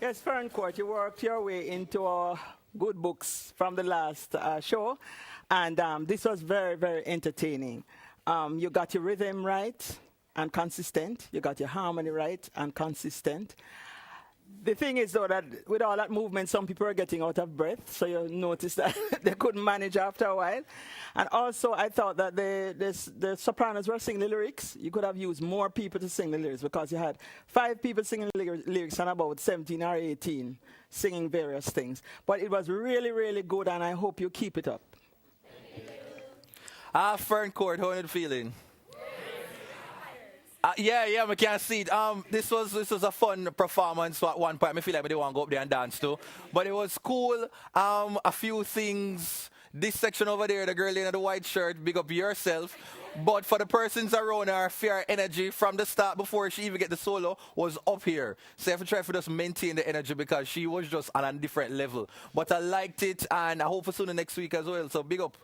Yes, Ferncourt, you worked your way into our good books from the last show, and this was very, very entertaining. You got your rhythm right and consistent. You got your harmony right and consistent. The thing is, though, that with all that movement, some people are getting out of breath, so you notice that they couldn't manage after a while. And also, I thought that the sopranos were singing the lyrics. You could have used more people to sing the lyrics because you had 5 people singing the lyrics and about 17 or 18 singing various things. But it was really, really good, and I hope you keep it up. Ferncourt, how are you feeling? Yeah, I can see it. This was a fun performance at one point. I feel like I didn't want to go up there and dance too. But it was cool. A few things. This section over there, the girl in the white shirt, big up yourself. But for the persons around her, fear energy from the start before she even get the solo was up here. So I have to try to just maintain the energy because she was just on a different level. But I liked it and I hope for soon next week as well. So big up.